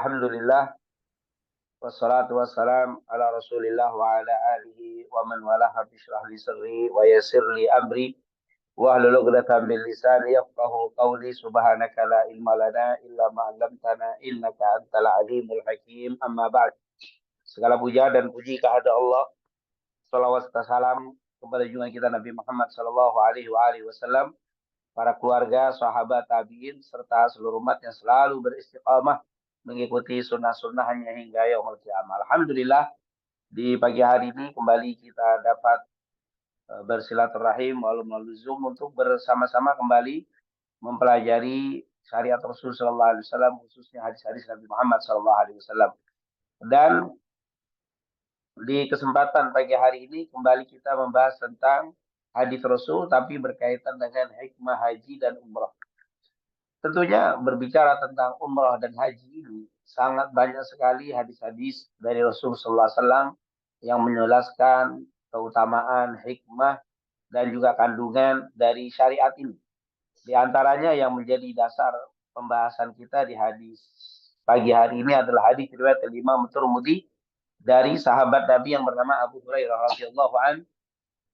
Alhamdulillah wassalatu wassalam ala Rasulillah wa ala alihi wa man wala rabbi shrah li sadri wa yassir li amri wa hlul 'uqdatam min lisani yafqahu qawli subhanaka la ilma lana illa ma 'allamtana innaka antal alimul hakim amma ba'd. Segala puja dan puji kehadirat Allah. Salawat serta salam kepada junjungan kita Nabi Muhammad sallallahu alaihi wasallam, para keluarga, sahabat, tabi'in, serta seluruh umat yang selalu beristiqamah mengikuti sunnah-sunnahnya hingga yaumul qiyamah. Alhamdulillah, di pagi hari ini kembali kita dapat bersilaturahim melalui Zoom untuk bersama-sama kembali mempelajari syariat Rasul Sallallahu Alaihi Wasallam, khususnya hadis-hadis Nabi Muhammad Sallallahu Alaihi Wasallam. Dan di kesempatan pagi hari ini kembali kita membahas tentang hadis Rasul, tapi berkaitan dengan hikmah haji dan umrah. Tentunya berbicara tentang umrah dan haji ini sangat banyak sekali hadis-hadis dari Rasulullah SAW yang menjelaskan keutamaan, hikmah, dan juga kandungan dari syariat ini. Di antaranya yang menjadi dasar pembahasan kita di hadis pagi hari ini adalah hadis riwayat Imam Tirmidzi dari sahabat Nabi yang bernama Abu Hurairah radhiyallahu an.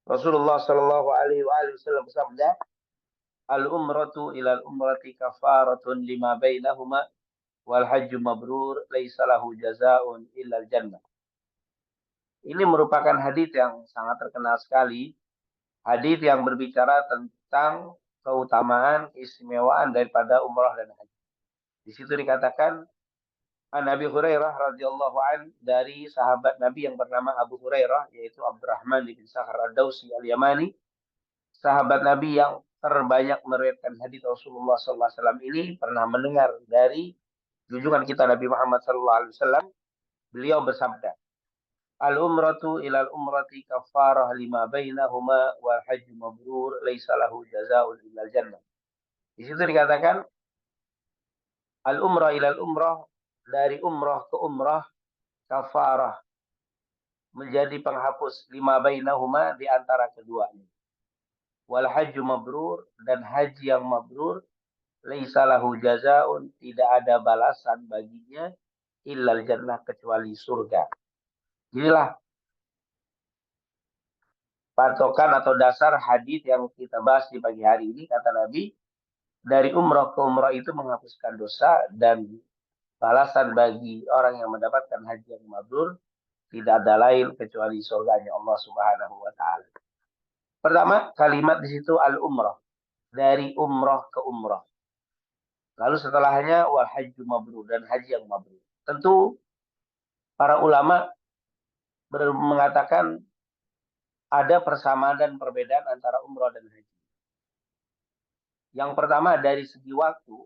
Rasulullah Shallallahu alaihi wasallam bersabda, "Al-umratu ilal umrati kafaratun lima bainahuma wal hajju mabrur laisa lahu jazaa'un illal jannah." Ini merupakan hadis yang sangat terkenal sekali, hadis yang berbicara tentang keutamaan, keistimewaan daripada umrah dan haji. Di situ dikatakan An Abi Hurairah radhiyallahu an, dari sahabat Nabi yang bernama Abu Hurairah, yaitu Abdurrahman bin Sakhar Ad-Dausi Al-Yamani, sahabat Nabi yang terbanyak meriwayatkan hadis Rasulullah SAW ini pernah mendengar dari junjungan kita Nabi Muhammad SAW. Beliau bersabda, "Al-umratu ilal umrati kafarah lima bainahuma wal hajju mabrur laisa lahu jazaa'un illal jannah." Di situ dikatakan al-umrah ilal umrah, dari umrah ke umrah, kafarah, menjadi penghapus lima bainahuma, di antara keduanya. Wal hajju mabrur, dan haji yang mabrur, laisa lahu jazaa'un, tidak ada balasan baginya, illal jannah, kecuali surga. Inilah patokan atau dasar hadis yang kita bahas di pagi hari ini. Kata Nabi, dari umrah ke umrah itu menghapuskan dosa, dan balasan bagi orang yang mendapatkan haji yang mabrur tidak ada lain kecuali surganya Allah Subhanahu wa taala. Pertama, kalimat di situ al-umrah, dari umrah ke umrah. Lalu setelahnya wal hajju mabrur, dan haji yang mabrur. Tentu para ulama mengatakan ada persamaan dan perbedaan antara umrah dan haji. Yang pertama, dari segi waktu,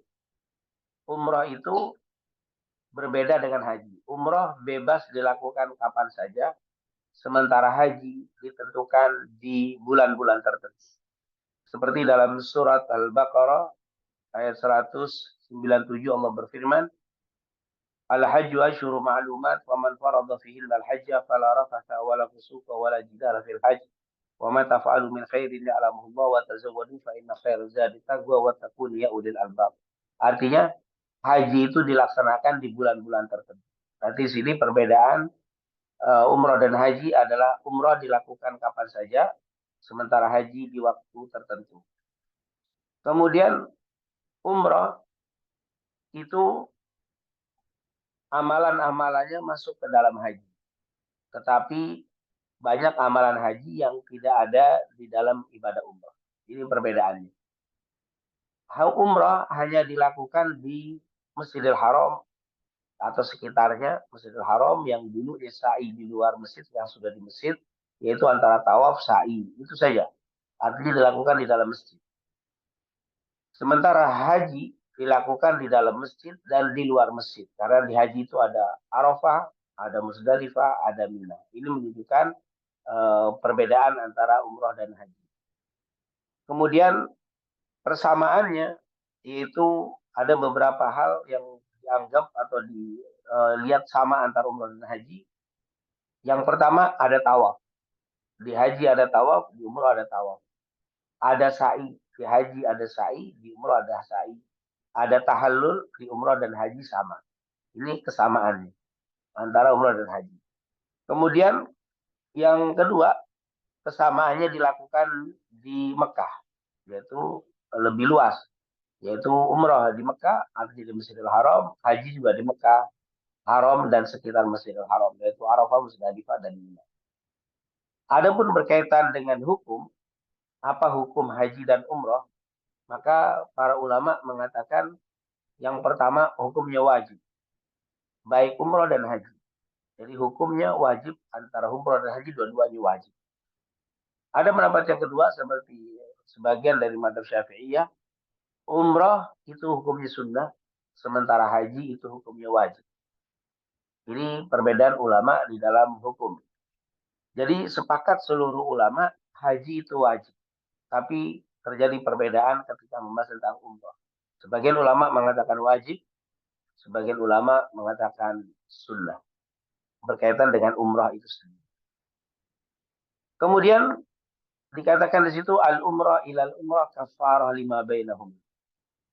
umrah itu berbeda dengan haji. Umrah bebas dilakukan kapan saja, sementara haji ditentukan di bulan-bulan tertentu. Seperti dalam surat Al-Baqarah ayat 197, Allah berfirman, "Al-hajju asyhurun ma'lumat, wa man farada fihinna al-hajja fala rafatha wala fusuqa wala jidala fil hajj. Wa ma taf'alu min khairin ya'lamuhu Allah wa tazawwadu fa inna khairaz zadi taqwa wa taqun ya ulil albab." Artinya, haji itu dilaksanakan di bulan-bulan tertentu. Nanti sini perbedaan umrah dan haji adalah umrah dilakukan kapan saja, sementara haji di waktu tertentu. Kemudian umrah itu amalan-amalannya masuk ke dalam haji. Tetapi banyak amalan haji yang tidak ada di dalam ibadah umrah. Ini perbedaannya. Umrah hanya dilakukan di Masjidil Haram atau sekitarnya, Masjidil Haram yang dulu sa'i di luar masjid, yang sudah di masjid, yaitu antara tawaf, sa'i, itu saja. Artinya dilakukan di dalam masjid. Sementara haji dilakukan di dalam masjid dan di luar masjid. Karena di haji itu ada Arafah, ada Musdalifah, ada Mina. Ini menunjukkan perbedaan antara umrah dan haji. Kemudian persamaannya, yaitu ada beberapa hal yang dianggap atau dilihat sama antara umrah dan haji. Yang pertama, ada tawaf. Di haji ada tawaf, di umrah ada tawaf. Ada sa'i, di haji ada sa'i, di umrah ada sa'i. Ada tahallul, di umrah dan haji sama. Ini kesamaannya antara umrah dan haji. Kemudian yang kedua, kesamaannya dilakukan di Mekah, yaitu lebih luas, yaitu umrah di Mekah, haji di Masjidil Haram, haji juga di Mekah, Haram dan sekitar Masjidil Haram, yaitu Arafah, Musdalifah dan Mina. Adapun berkaitan dengan hukum, apa hukum haji dan umrah, maka para ulama mengatakan yang pertama hukumnya wajib, baik umrah dan haji. Jadi hukumnya wajib antara umrah dan haji, dua-duanya wajib. Ada pendapat yang kedua seperti sebagian dari madhab Syafi'iyah, umrah itu hukumnya sunnah, sementara haji itu hukumnya wajib. Ini perbedaan ulama di dalam hukum. Jadi sepakat seluruh ulama haji itu wajib. Tapi terjadi perbedaan ketika membahas tentang umrah. Sebagian ulama mengatakan wajib, sebagian ulama mengatakan sunnah. Berkaitan dengan umrah itu sendiri. Kemudian dikatakan di situ al-umrah ilal umrah kafarah lima bainahum.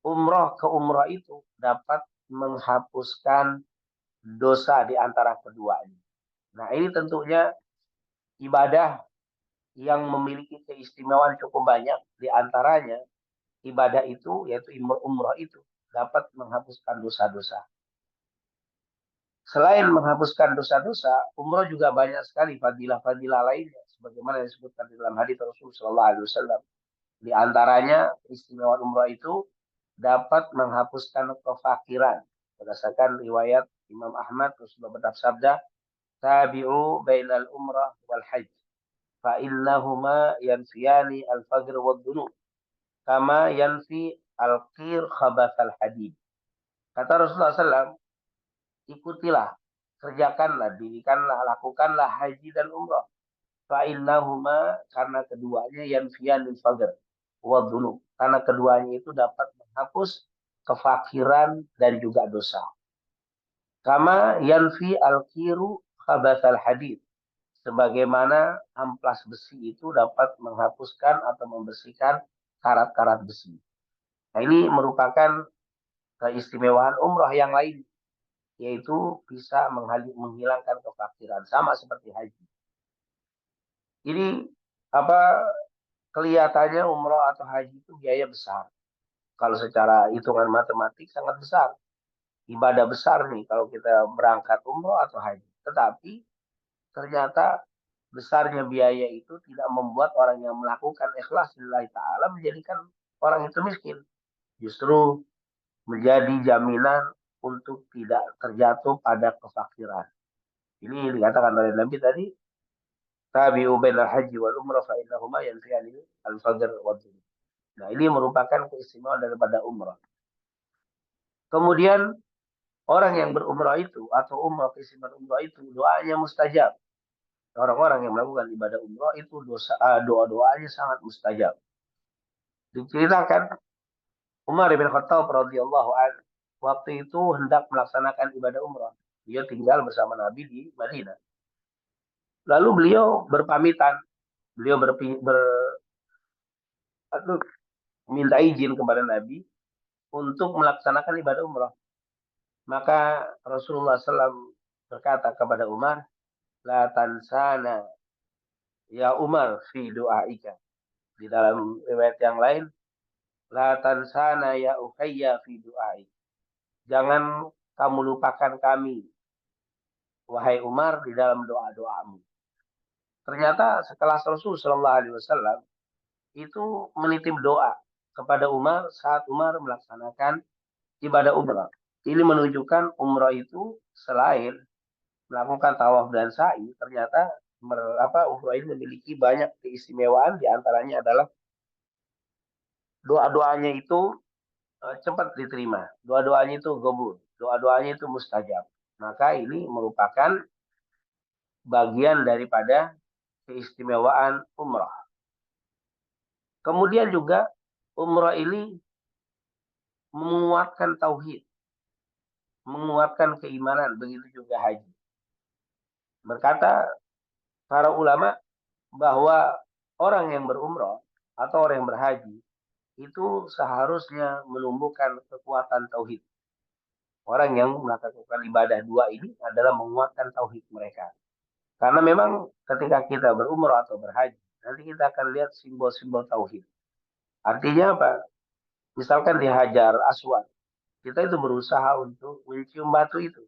Umrah ke umrah itu dapat menghapuskan dosa di antara keduanya. Nah, ini tentunya ibadah yang memiliki keistimewaan cukup banyak, di antaranya ibadah itu yaitu umrah itu dapat menghapuskan dosa-dosa. Selain menghapuskan dosa-dosa, umrah juga banyak sekali fadilah-fadilah lainnya sebagaimana disebutkan di dalam hadis Rasulullah sallallahu alaihi wasallam. Di antaranya istimewa umrah itu dapat menghapuskan kefakiran. Berdasarkan riwayat Imam Ahmad, Rasulullah bersabda, "Tabi'u bainal umrah wal hajj, fa innahuma yanfiyani al-faqr wad dunub, kama yanfi al-qir khabathal hadid." Kata Rasulullah SAW, ikutilah, kerjakanlah, dirikanlah, lakukanlah haji dan umrah. Fa'innahuma, karena keduanya yanfiyan lil faqr wa dhunub. Karena keduanya itu dapat menghapus kefakiran dan juga dosa. Kama yanfi al-kiru khabathal hadid. Sebagaimana amplas besi itu dapat menghapuskan atau membersihkan karat-karat besi. Nah, ini merupakan keistimewaan umrah yang lain, yaitu bisa menghilangkan kefakiran, sama seperti haji. Jadi apa, kelihatannya umroh atau haji itu biaya besar. Kalau secara hitungan matematik sangat besar. Ibadah besar nih kalau kita berangkat umroh atau haji. Tetapi ternyata besarnya biaya itu tidak membuat orang yang melakukan ikhlas lillahi ta'ala menjadikan orang itu miskin. Justru menjadi jaminan untuk tidak terjatuh pada kefakiran. Ini dikatakan oleh Nabi tadi, tabi'u bainal haji wal umrah fa innahuma yanfiyani al-faqr wa dhunub. Nah, ini merupakan keistimewaan daripada umrah. Kemudian orang yang berumrah itu atau umrah, keistimewaan umrah itu doanya mustajab. Orang-orang yang melakukan ibadah umrah itu doa-doanya sangat mustajab. Diceritakan Umar bin Khattab radhiyallahu anhu waktu itu hendak melaksanakan ibadah umrah. Dia tinggal bersama Nabi di Madinah. Lalu beliau berpamitan, beliau minta izin kepada Nabi untuk melaksanakan ibadah umrah. Maka Rasulullah SAW berkata kepada Umar, la tansana ya Umar fi doaika. Di dalam riwayat yang lain, la tansana ya Ukhayya fi doaik. Jangan kamu lupakan kami, wahai Umar, di dalam doa-doamu. Ternyata setelah Rasul Shallallahu Alaihi Wasallam itu menitip doa kepada Umar saat Umar melaksanakan ibadah umrah. Ini menunjukkan umrah itu selain melakukan tawaf dan sa'i, ternyata umrah ini memiliki banyak keistimewaan. Di antaranya adalah doa-doanya itu cepat diterima, doa-doanya itu gobul, doa-doanya itu mustajab. Maka ini merupakan bagian daripada keistimewaan umrah. Kemudian juga umrah ini menguatkan tauhid, menguatkan keimanan, begitu juga haji. Berkata para ulama bahwa orang yang berumrah atau orang yang berhaji itu seharusnya menumbuhkan kekuatan tauhid. Orang yang melakukan ibadah dua ini adalah menguatkan tauhid mereka. Karena memang ketika kita berumrah atau berhaji, nanti kita akan lihat simbol-simbol tauhid. Artinya apa? Misalkan di Hajar Aswad, kita itu berusaha untuk mencium batu itu.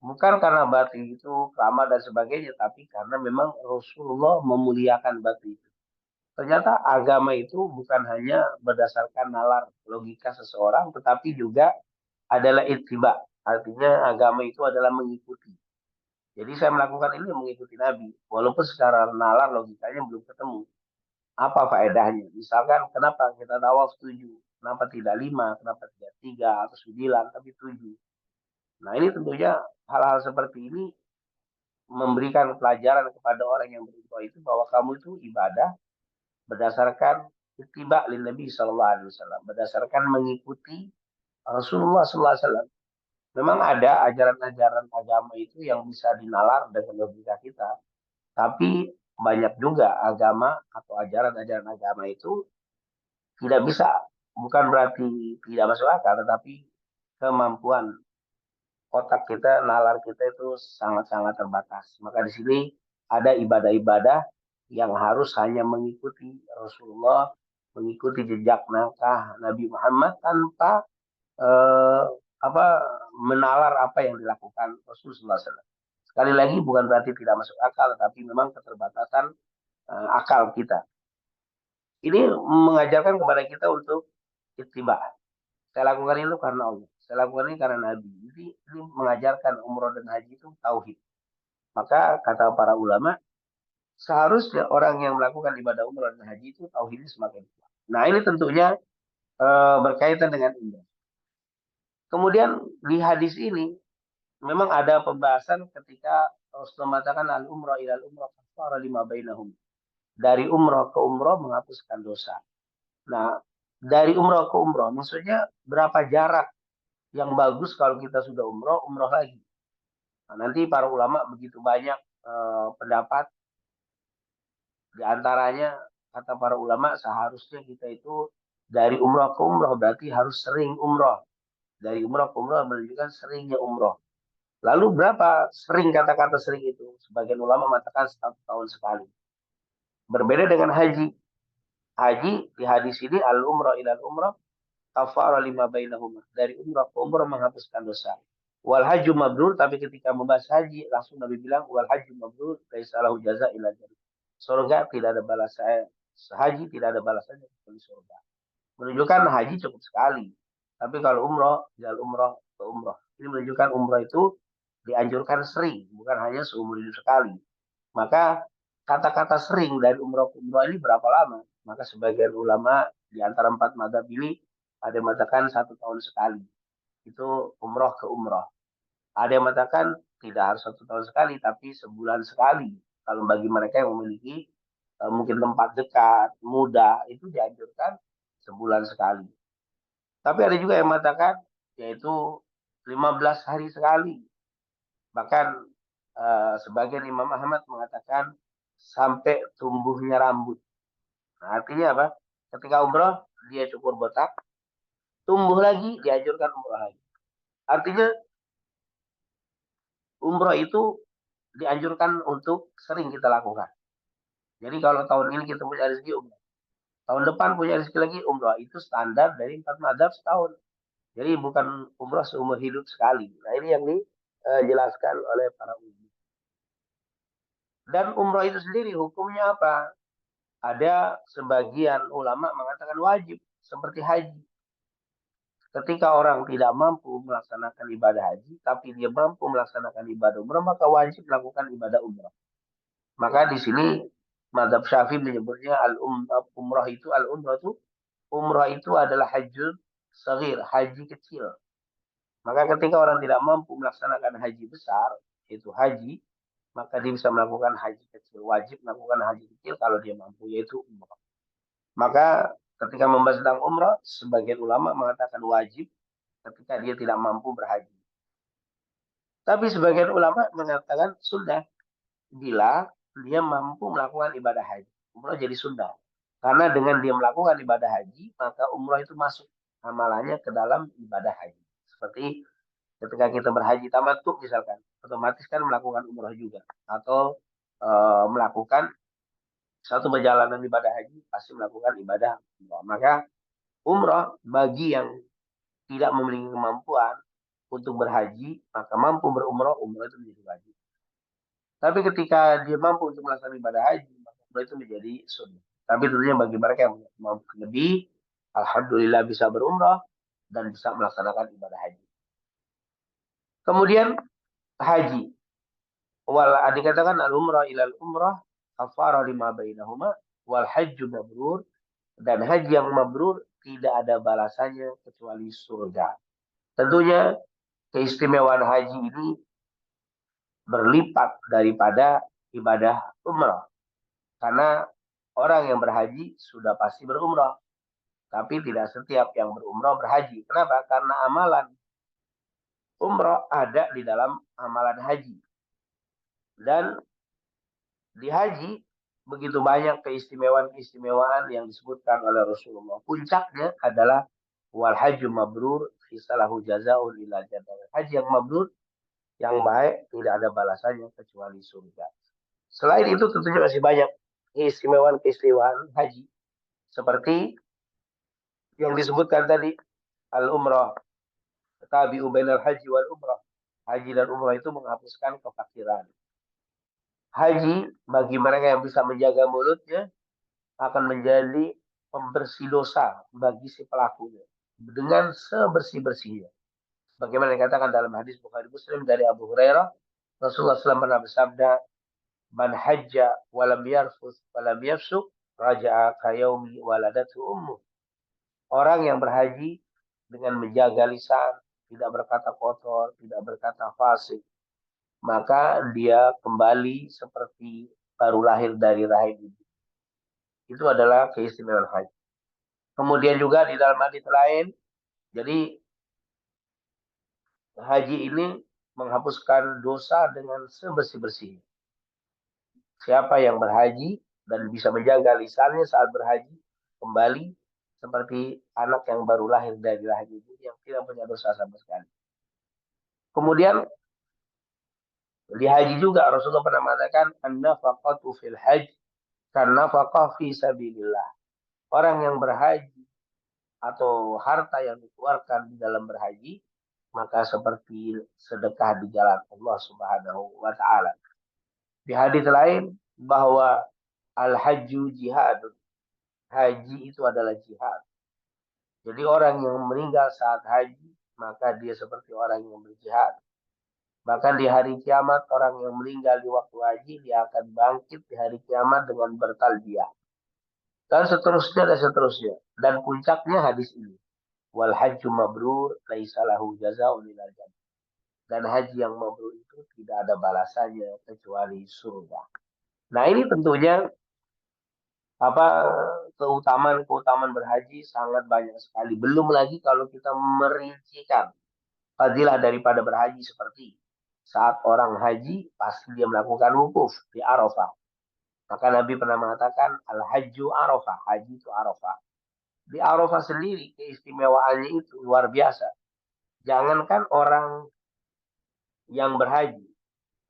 Bukan karena batu itu keramat dan sebagainya, tapi karena memang Rasulullah memuliakan batu itu. Ternyata agama itu bukan hanya berdasarkan nalar logika seseorang, tetapi juga adalah ittiba. Artinya agama itu adalah mengikuti. Jadi saya melakukan ini mengikuti Nabi, walaupun secara nalar logikanya belum ketemu. Apa faedahnya? Misalkan kenapa kita tawaf 7, kenapa tidak 5, kenapa tidak 3 atau 9, tapi 7. Nah ini tentunya hal-hal seperti ini memberikan pelajaran kepada orang yang berumrah itu bahwa kamu itu ibadah berdasarkan ittiba lin Nabi Sallallahu Alaihi Wasallam, berdasarkan mengikuti Rasulullah Sallallahu Alaihi Wasallam. Memang ada ajaran-ajaran agama itu yang bisa dinalar dengan logika kita, tapi banyak juga agama atau ajaran-ajaran agama itu tidak bisa, bukan berarti tidak masuk akal, tetapi kemampuan otak kita, nalar kita itu sangat-sangat terbatas. Maka di sini ada ibadah-ibadah yang harus hanya mengikuti Rasulullah, mengikuti jejak langkah Nabi Muhammad tanpa eh, apa menalar apa yang dilakukan Rasulullah SAW. Sekali lagi bukan berarti tidak masuk akal, tapi memang keterbatasan akal kita. Ini mengajarkan kepada kita untuk ittiba. Saya lakukan itu karena Allah. Saya lakukan ini karena Nabi. Jadi ini mengajarkan umroh dan haji itu tauhid. Maka kata para ulama, seharusnya orang yang melakukan ibadah umroh dan haji itu tauhidnya semakin kuat. Nah ini tentunya berkaitan dengan umroh. Kemudian di hadis ini memang ada pembahasan ketika Rasulullah mengatakan al umroh ilal umroh kafara lima bainahum. Dari umroh ke umroh menghapuskan dosa. Nah, dari umroh ke umroh maksudnya berapa jarak yang bagus kalau kita sudah umroh, umroh lagi. Nah, nanti para ulama begitu banyak pendapat, di antaranya kata para ulama seharusnya kita itu dari umroh ke umroh berarti harus sering umroh. Dari umroh ke umroh menunjukkan seringnya umroh. Lalu berapa sering kata-kata sering itu? Sebagian ulama mengatakan 1 tahun sekali. Berbeda dengan haji. Haji di hadis ini al umroh ilal umroh kafara lima bainahuma. Dari umrah ke umrah menghapuskan dosa. Wal haju mabrur, tapi ketika membahas haji langsung Nabi bilang wal haju mabrur laisa lahu jaza illa jannah. Surga tidak ada balasan, haji tidak ada balasannya kecuali surga. Menunjukkan haji cukup sekali. Tapi kalau umroh, jalan umroh ke umroh. Ini menunjukkan umroh itu dianjurkan sering, bukan hanya seumur hidup sekali. Maka kata-kata sering dari umroh ke umroh ini berapa lama? Maka sebagian ulama di antara 4 mazhab ini ada yang mengatakan 1 tahun sekali. Itu umroh ke umroh. Ada yang mengatakan tidak harus 1 tahun sekali, tapi sebulan sekali. Kalau bagi mereka yang memiliki mungkin tempat dekat, mudah, itu dianjurkan sebulan sekali. Tapi ada juga yang mengatakan yaitu 15 hari sekali. Bahkan sebagian Imam Ahmad mengatakan sampai tumbuhnya rambut. Nah, artinya apa? Ketika umroh dia cukur botak, tumbuh lagi dianjurkan umroh lagi. Artinya umroh itu dianjurkan untuk sering kita lakukan. Jadi kalau tahun ini kita punya rezeki umroh, tahun depan punya rezeki lagi umroh, itu standar dari 4 mazhab setahun. Jadi bukan umroh seumur hidup sekali. Nah ini yang dijelaskan oleh para ulama. Dan umroh itu sendiri hukumnya apa? Ada sebagian ulama mengatakan wajib seperti haji. Ketika orang tidak mampu melaksanakan ibadah haji, tapi dia mampu melaksanakan ibadah umrah, maka wajib melakukan ibadah umrah. Maka di sini Mazhab Syafi'i menyebutnya umrah itu umrah itu adalah haji sagir, haji kecil. Maka ketika orang tidak mampu melaksanakan haji besar, yaitu haji, maka dia bisa melakukan haji kecil. Wajib melakukan haji kecil kalau dia mampu, yaitu umrah. Maka ketika membahas tentang umrah, sebagian ulama mengatakan wajib ketika dia tidak mampu berhaji. Tapi sebagian ulama mengatakan sunnah bila dia mampu melakukan ibadah haji. Umrah jadi sunnah. Karena dengan dia melakukan ibadah haji, maka umrah itu masuk amalannya ke dalam ibadah haji. Seperti ketika kita berhaji tamattu misalkan, otomatis kan melakukan umroh juga atau melakukan satu perjalanan ibadah haji pasti melakukan ibadah umroh. Maka umroh bagi yang tidak memiliki kemampuan untuk berhaji, maka mampu berumroh, umroh itu menjadi wajib. Tapi ketika dia mampu untuk melaksanakan ibadah haji, maka umroh itu menjadi sunnah. Tapi tentunya bagi mereka yang mampu lebih, alhamdulillah bisa berumroh dan bisa melaksanakan ibadah haji. Kemudian haji. Wal dikatakan al umrah ilal umrah kafara lima bainahuma wal hajju mabrur, dan haji yang mabrur tidak ada balasannya kecuali surga. Tentunya keistimewaan haji ini berlipat daripada ibadah umrah. Karena orang yang berhaji sudah pasti berumrah. Tapi tidak setiap yang berumrah berhaji. Kenapa? Karena amalan umrah ada di dalam amalan haji. Dan di haji begitu banyak keistimewaan-keistimewaan yang disebutkan oleh Rasulullah. Puncaknya adalah wal hajju mabrur fisalahu jazaa'un ila jannah. Haji yang mabrur yang baik tidak ada balasannya kecuali surga. Selain itu tentunya masih banyak keistimewaan-keistimewaan haji seperti yang disebutkan tadi al-umrah tabi'u bainal haji wal umrah. Haji dan umrah itu menghapuskan kefakiran. Haji bagi mereka yang bisa menjaga mulutnya akan menjadi pembersih dosa bagi si pelakunya dengan sebersih-bersihnya. Bagaimana dikatakan dalam hadis Bukhari Muslim dari Abu Hurairah, Rasulullah SAW pernah bersabda, "Man hajja walam yarfus walam yafsuk raja'a kayaumi waladatu ummu." Orang yang berhaji dengan menjaga lisan, tidak berkata kotor, tidak berkata fasik, maka dia kembali seperti baru lahir dari rahim ibu. Itu adalah keistimewaan haji. Kemudian juga di dalam hadis lain, jadi haji ini menghapuskan dosa dengan sebersih-bersih. Siapa yang berhaji dan bisa menjaga lisannya saat berhaji, kembali seperti anak yang baru lahir dari rahim ibu yang tidak punya dosa sama sekali. Kemudian di haji juga Rasulullah pernah mengatakan an-nafaqatu fil hajj karena nafaqah fi sabilillah. Orang yang berhaji atau harta yang dikeluarkan di dalam berhaji maka seperti sedekah di jalan Allah Subhanahu wa taala. Di hadis lain bahwa al-hajju jihadun. Haji itu adalah jihad. Jadi orang yang meninggal saat haji maka dia seperti orang yang berjihad. Bahkan di hari kiamat orang yang meninggal di waktu haji dia akan bangkit di hari kiamat dengan bertalbiyah. Dan seterusnya. Dan puncaknya hadis ini. Wal hajju mabrur laisa lahu jazaa'un ilal jannah. Dan haji yang mabrur itu tidak ada balasannya kecuali surga. Nah, ini tentunya apa keutamaan berhaji sangat banyak sekali. Belum lagi kalau kita merincikan fadilah daripada berhaji seperti saat orang haji pasti dia melakukan wukuf di Arafah. Maka Nabi pernah mengatakan al-hajju Arafah, haji itu Arafah. Di Arafah sendiri keistimewaannya itu luar biasa. Jangankan orang yang berhaji,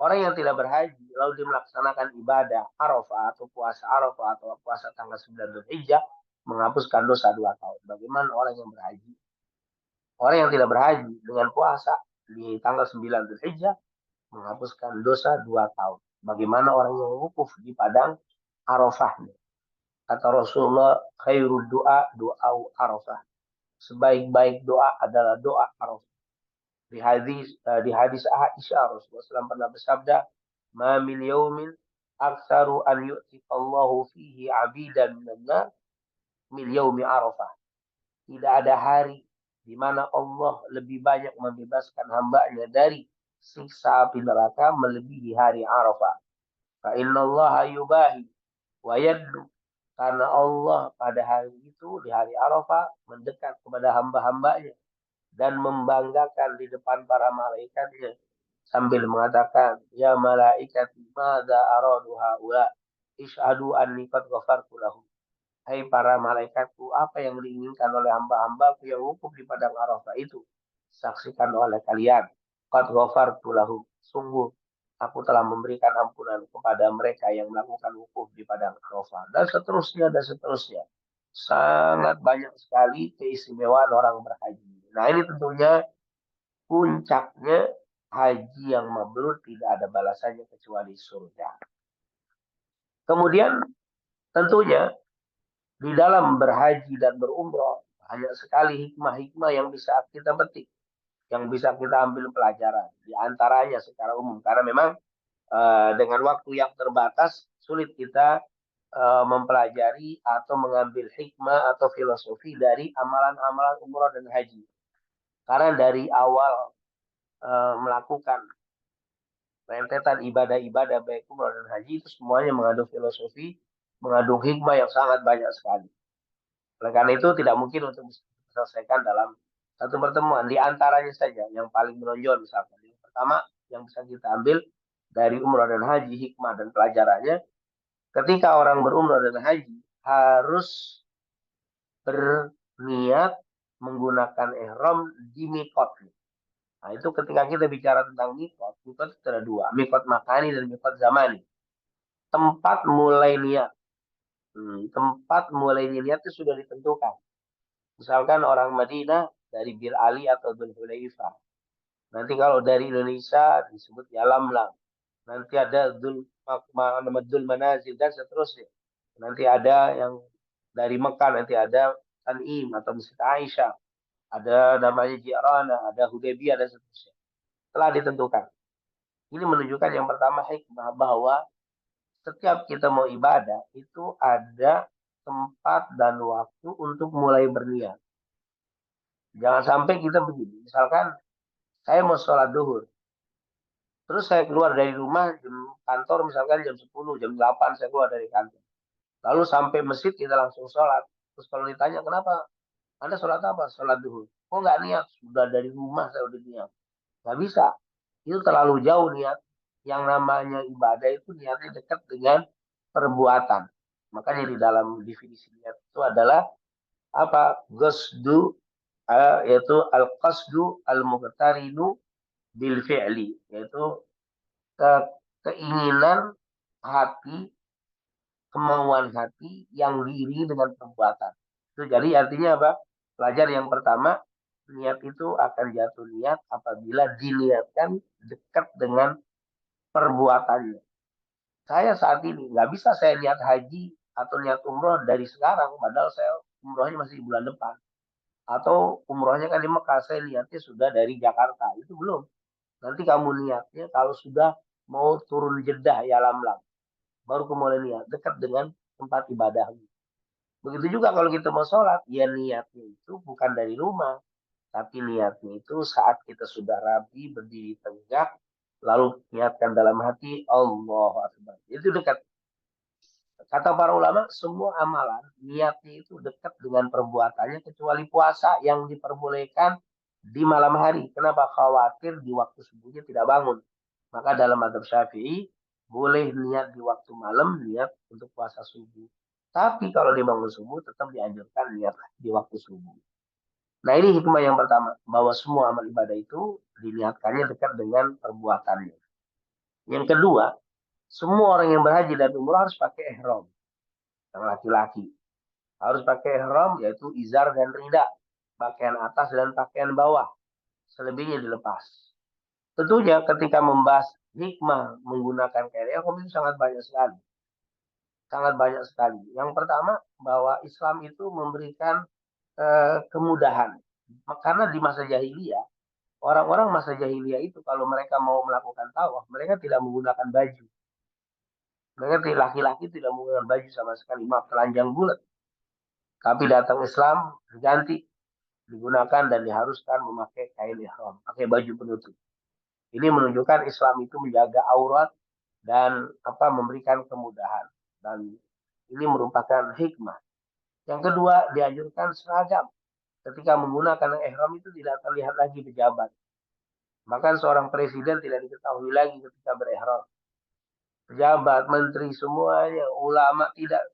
orang yang tidak berhaji lalu dia melaksanakan ibadah Arafah atau puasa tanggal 9 Dzulhijjah menghapuskan dosa 2 tahun. Bagaimana orang yang berhaji? Orang yang tidak berhaji dengan puasa di tanggal 9 Dzulhijjah menghapuskan dosa 2 tahun. Bagaimana orang yang wukuf di padang Arafahnya? Kata Rasulullah, khairul doa Arafah. Sebaik-baik doa adalah doa Arafah. Di hadis Aisyah Rasulullah SAW pernah bersabda, "Ma min yaumin aktsaru an yu'tiqallahu fihi 'abidan minan nar min yaumi Arafah." Tidak ada hari di mana Allah lebih banyak membebaskan hambanya dari siksa api neraka melebihi hari Arafah. Fa innallaha yubahi wa yadnu, karena Allah pada hari itu di hari Arafah mendekat kepada hamba-hambanya dan membanggakan di depan para malaikatnya sambil mengatakan, ya malaikati madza aradu haula ishadu anni qad ghafartu lahum. Hai para malaikatku, apa yang diinginkan oleh hamba-hambaku yang wukuf di padang Arafah itu? saksikan oleh kalian. Qad ghafartu lahum. Sungguh aku telah memberikan ampunan kepada mereka yang melakukan wukuf di padang Arafah. Dan seterusnya dan seterusnya. Sangat banyak sekali keistimewaan orang berhaji. Nah ini tentunya puncaknya haji yang mabrur tidak ada balasannya kecuali surga. Kemudian tentunya di dalam berhaji dan berumroh banyak sekali hikmah-hikmah yang bisa kita petik, yang bisa kita ambil pelajaran. Di antaranya secara umum, karena memang dengan waktu yang terbatas sulit kita mempelajari atau mengambil hikmah atau filosofi dari amalan-amalan umroh dan haji. Karena dari awal melakukan rentetan ibadah-ibadah baik umroh dan haji itu semuanya mengandung filosofi, mengandung hikmah yang sangat banyak sekali. Oleh karena itu tidak mungkin untuk diselesaikan dalam satu pertemuan. Di antaranya saja yang paling menonjol misalkan. Yang pertama yang bisa kita ambil dari umroh dan haji, hikmah dan pelajarannya, ketika orang berumroh dan haji harus berniat menggunakan ihram di mikot. Nah itu ketika kita bicara tentang mikot, mikot itu ada dua, mikot makani dan mikot zamani. Tempat mulai niat. Tempat mulai niat itu sudah ditentukan. Misalkan orang Madinah dari Bir Ali atau Dzul Hulaifah. Nanti kalau dari Indonesia disebut Yalamlam. Nanti ada Dzul Manazil dan seterusnya. Nanti ada yang dari Mekah, nanti ada Tan'im atau Masjid Aisyah. Ada namanya Ji'rana, ada Hudaybiyah dan seterusnya. Telah ditentukan. Ini menunjukkan yang pertama hikmah bahwa setiap kita mau ibadah itu ada tempat dan waktu untuk mulai berniat. Jangan sampai kita begini. Misalkan saya mau sholat duhur. Terus saya keluar dari rumah jam kantor misalkan jam 10, jam 8 saya keluar dari kantor. Lalu sampai masjid kita langsung sholat. Terus kalau ditanya kenapa? Anda sholat apa? Sholat duhur. Kok nggak niat? Sudah dari rumah saya udah niat. Nggak bisa. Itu terlalu jauh niat. Yang namanya ibadah itu niatnya dekat dengan perbuatan. Makanya di dalam definisi niat itu adalah apa? Qasdu, yaitu al-qasdu al-muqtarinu bil fi'li, yaitu keinginan hati, kemauan hati yang diiringi dengan perbuatan. Itu jadi artinya apa? Pelajar yang pertama, niat itu akan jatuh niat apabila diniatkan dekat dengan perbuatannya. Saya saat ini nggak bisa saya niat haji atau niat umroh dari sekarang, padahal saya umrohnya masih bulan depan. Atau umrohnya kan di Mekah, saya niatnya sudah dari Jakarta. Itu belum. Nanti kamu niatnya kalau sudah mau turun Jeddah ya lam-lam. Baru kemudian niat dekat dengan tempat ibadah. Begitu juga kalau kita mau sholat, ya niatnya itu bukan dari rumah. Tapi niatnya itu saat kita sudah rapi, berdiri tegak, lalu niatkan dalam hati, Allah Akbar. Itu dekat. Kata para ulama, semua amalan, niatnya itu dekat dengan perbuatannya, kecuali puasa yang diperbolehkan di malam hari. Kenapa? Khawatir di waktu subuhnya tidak bangun. Maka dalam mazhab Syafi'i, boleh niat di waktu malam, niat untuk puasa subuh. Tapi kalau dibangun subuh, tetap dianjurkan niat di waktu subuh. Nah ini hikmah yang pertama, bahwa semua amal ibadah itu diniatkannya dekat dengan perbuatannya. Yang kedua, semua orang yang berhaji dan umrah harus pakai ihram. Yang laki-laki harus pakai ihram, yaitu izar dan rida, pakaian atas dan pakaian bawah, selebihnya dilepas. Tentunya ketika membahas hikmah menggunakan kain ihram itu sangat banyak sekali, sangat banyak sekali. Yang pertama bahwa Islam itu memberikan kemudahan, karena di masa jahiliyah orang-orang masa jahiliyah itu kalau mereka mau melakukan tawaf mereka tidak menggunakan baju, mereka laki-laki tidak menggunakan baju sama sekali, maaf telanjang bulat. Tapi datang Islam diganti, digunakan dan diharuskan memakai kain ihram, pakai baju penutup. Ini menunjukkan Islam itu menjaga aurat dan memberikan kemudahan, dan ini merupakan hikmah. Yang kedua, dianjurkan seragam. Ketika menggunakan ihram itu tidak terlihat lagi pejabat. Bahkan seorang presiden tidak diketahui lagi ketika berihram. Pejabat, menteri, semuanya, ulama tidak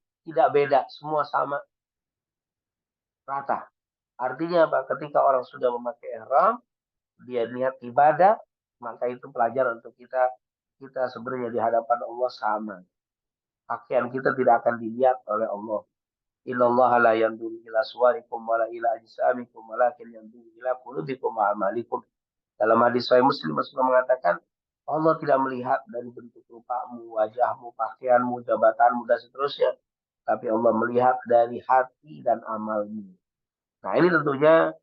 beda, semua sama, rata. Artinya apa? Ketika orang sudah memakai ihram, dia niat ibadah, maka itu pelajaran untuk kita. Kita sebenarnya di hadapan Allah sama. Pakaian kita tidak akan dilihat oleh Allah. Innallaha la yanzuru ila suwarikum wala ila ajsamikum walakin yanzuru ila qulubikum wa amalikum. Dalam hadis Sahih Muslim Rasulullah mengatakan Allah tidak melihat dari bentuk rupamu, wajahmu, pakaianmu, jabatanmu dan seterusnya, tapi Allah melihat dari hati dan amalmu. Nah, ini tentunya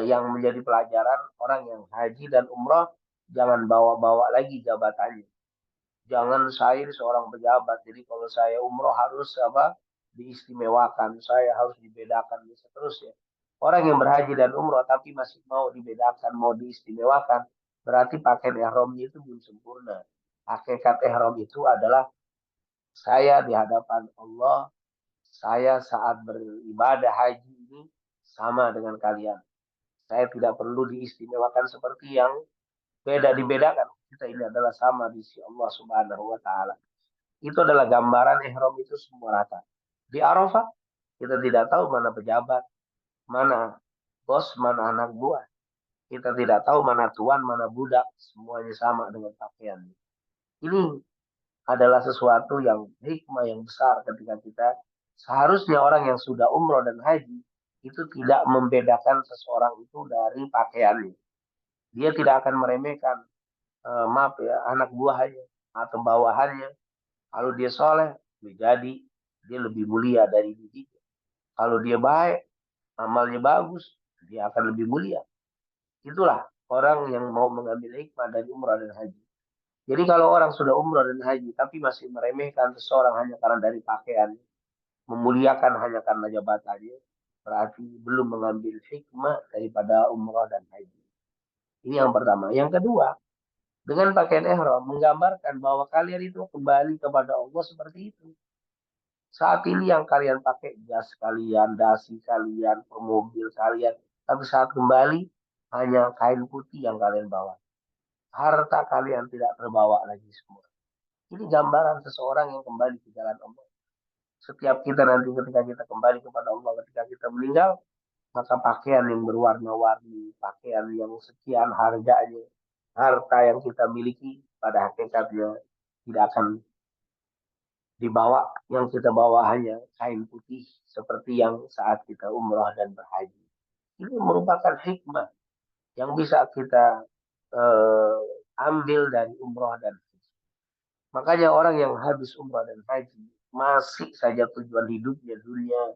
yang menjadi pelajaran orang yang haji dan umrah, jangan bawa-bawa lagi jabatannya. Jangan saya seorang pejabat, jadi kalau saya umroh harus apa, diistimewakan, saya harus dibedakan dan seterusnya. Orang yang berhaji dan umroh tapi masih mau dibedakan, mau diistimewakan, berarti pakaian ihramnya itu belum sempurna. Hakikat ihram itu adalah saya di hadapan Allah, saya saat beribadah haji ini sama dengan kalian. Saya tidak perlu diistimewakan seperti yang beda dibedakan. Kita ini adalah sama di sisi Allah Subhanahu wa taala. Itu adalah gambaran ihram itu semua rata. Di Arafah kita tidak tahu mana pejabat, mana bos, mana anak buah. Kita tidak tahu mana tuan, mana budak, semuanya sama dengan pakaian. Ini adalah sesuatu yang hikmah yang besar ketika kita seharusnya orang yang sudah umroh dan haji itu tidak membedakan seseorang itu dari pakaiannya. Dia tidak akan meremehkan, maaf ya, anak buahnya atau bawahannya. Kalau dia soleh, jadi dia lebih mulia dari diri. Kalau dia baik, amalnya bagus, dia akan lebih mulia. Itulah orang yang mau mengambil hikmah dari umrah dan haji. Jadi kalau orang sudah umrah dan haji, tapi masih meremehkan seseorang hanya karena dari pakaian, memuliakan hanya karena jabatannya, berarti belum mengambil hikmah daripada umrah dan haji. Ini yang pertama. Yang kedua, dengan pakaian ihram menggambarkan bahwa kalian itu kembali kepada Allah seperti itu. Saat ini yang kalian pakai jas kalian, dasi kalian, mobil kalian. Tapi saat kembali hanya kain putih yang kalian bawa. Harta kalian tidak terbawa lagi semua. Ini gambaran seseorang yang kembali ke jalan Allah. Setiap kita nanti ketika kita kembali kepada Allah, ketika kita meninggal, maka pakaian yang berwarna-warni, pakaian yang sekian harganya, harta yang kita miliki pada hakikatnya tidak akan dibawa. Yang kita bawa hanya kain putih seperti yang saat kita umrah dan berhaji. Ini merupakan hikmah yang bisa kita eh, ambil dari umrah dan haji. Makanya orang yang habis umrah dan haji masih saja tujuan hidupnya dunia,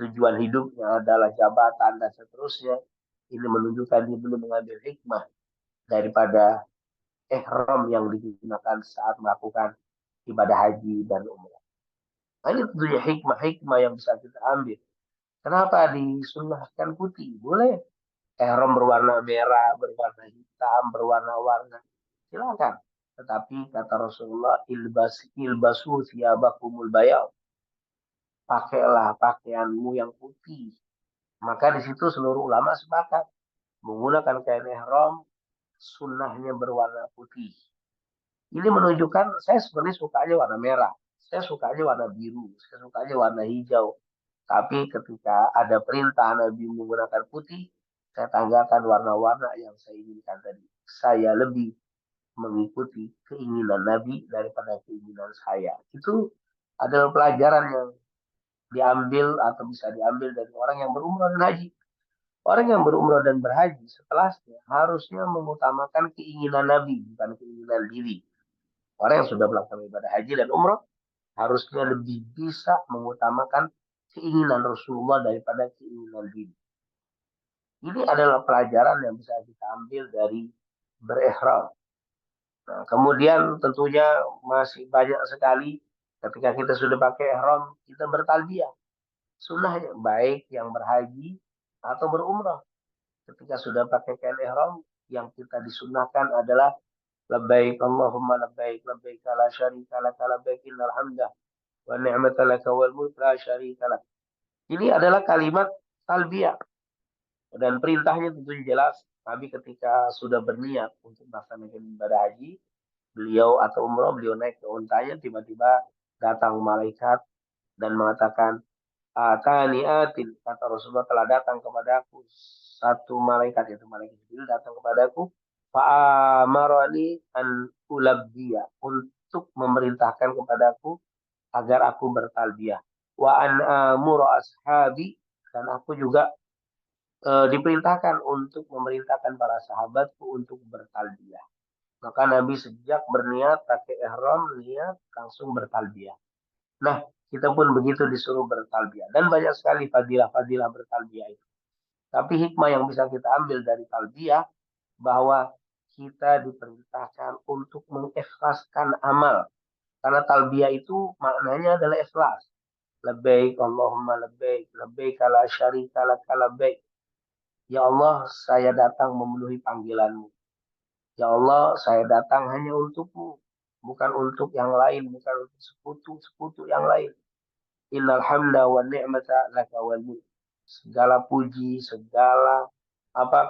tujuan hidupnya adalah jabatan dan seterusnya. Ini menunjukkan dia belum mengambil hikmah daripada ihram yang digunakan saat melakukan ibadah haji dan umrah. Nah, ini tentunya hikmah-hikmah yang bisa kita ambil. Kenapa disunahkan putih? Boleh. Ihram berwarna merah, berwarna hitam, berwarna-warna. Silakan. Tetapi kata Rasulullah, ilbasu siyabakumul bayal. Pakailah pakaianmu yang putih. Maka di situ seluruh ulama sepakat menggunakan kain ihram sunnahnya berwarna putih. Ini menunjukkan saya sebenarnya sukanya warna merah, saya sukanya warna biru, saya sukanya warna hijau. Tapi ketika ada perintah Nabi menggunakan putih, saya tanggalkan warna-warna yang saya inginkan tadi. Saya lebih mengikuti keinginan Nabi daripada keinginan saya. Itu adalah pelajaran yang diambil atau bisa diambil dari orang yang berumrah dan haji. Orang yang berumrah dan berhaji setelahnya harusnya mengutamakan keinginan Nabi, bukan keinginan diri. Orang yang sudah melakukan ibadah haji dan umrah harusnya lebih bisa mengutamakan keinginan Rasulullah daripada keinginan diri. Ini adalah pelajaran yang bisa kita ambil dari berihram. Nah, kemudian tentunya masih banyak sekali ketika kita sudah pakai ihram, kita bertalbiyah. Sunnahnya baik yang berhaji atau berumrah. Ketika sudah pakai kain ihram, yang kita disunnahkan adalah labbaik Allahumma labbaik labbaik la syarika lak labbaik innal hamda wa ni'mata lak wal mulk la syarika lak. Ini adalah kalimat talbiyah dan perintahnya tentu jelas. Nabi ketika sudah berniat untuk melaksanakan ibadah haji, beliau atau umroh, beliau naik ke untanya, tiba-tiba datang malaikat dan mengatakan, Atani atin, kata Rasulullah telah datang kepada aku satu malaikat, yaitu malaikat Jibril, datang kepadaku, fa'amarani an ulabbiya, untuk memerintahkan kepadaku agar aku bertalbiyah, wa an amura ashabi, dan aku juga diperintahkan untuk memerintahkan para sahabatku untuk bertalbiyah. Maka Nabi sejak berniat pakai ihram, niat langsung bertalbiyah. Nah, kita pun begitu disuruh bertalbiyah, dan banyak sekali fadilah-fadilah bertalbiyah itu. Tapi hikmah yang bisa kita ambil dari talbiyah, bahwa kita diperintahkan untuk mengikhlaskan amal. Karena talbiyah itu maknanya adalah ikhlas. Labbaik Allahumma labbaik, labbaik la syarika lak labbaik. Ya Allah, saya datang memenuhi panggilanmu. Ya Allah, saya datang hanya untukmu, bukan untuk yang lain, bukan untuk sekutu-sekutu yang lain. Innal hamda wa ni'mata laka wal mulk. Segala puji, segala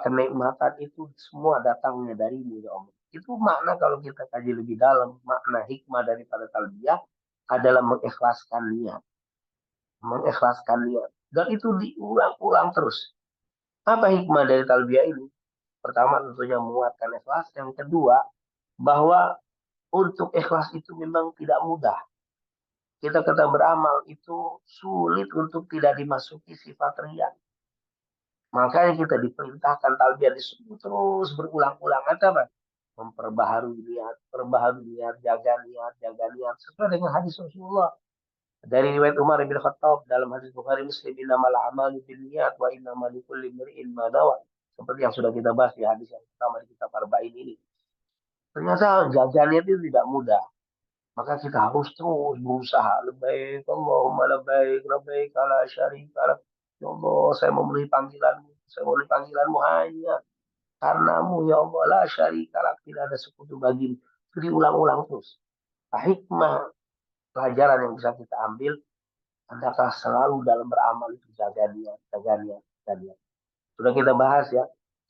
kenikmatan itu semua datangnya darimu ya Allah. Itu makna kalau kita kaji lebih dalam, makna hikmah daripada talbiyah adalah mengikhlaskan niat, mengikhlaskan niat. Dan itu diulang-ulang terus. Apa hikmah dari talbiyah ini? Pertama tentunya menguatkan ikhlas. Yang kedua, bahwa untuk ikhlas itu memang tidak mudah. Kita beramal itu sulit untuk tidak dimasuki sifat riya. Makanya kita diperintahkan talbiyah disebut terus berulang-ulang. Apa? Memperbaharui niat, perbaharui niat, jaga niat. Sesuai dengan hadis Rasulullah. Dari riwayat Umar bin Khattab dalam hadis Bukhari Muslim, innamal a'malu binniyat wa innamal likulli imri'in ma nawa. Seperti yang sudah kita bahas di hadis yang pertama di kitab Arba'in ini. Ternyata jaga niat itu tidak mudah. Maka kita harus terus berusaha. Labbaik Allahumma labbaik, labbaik la syarika lak. Ya Allah, saya memenuhi panggilanmu. Saya memenuhi panggilanmu hanya karenamu ya Allah, la syarika lak, tidak ada sekutu bagimu. Itu diulang-ulang terus. Nah, hikmah pelajaran yang bisa kita ambil, adalah selalu dalam beramal itu jaga niat, jaga niat, jaga niat. Sudah kita bahas ya.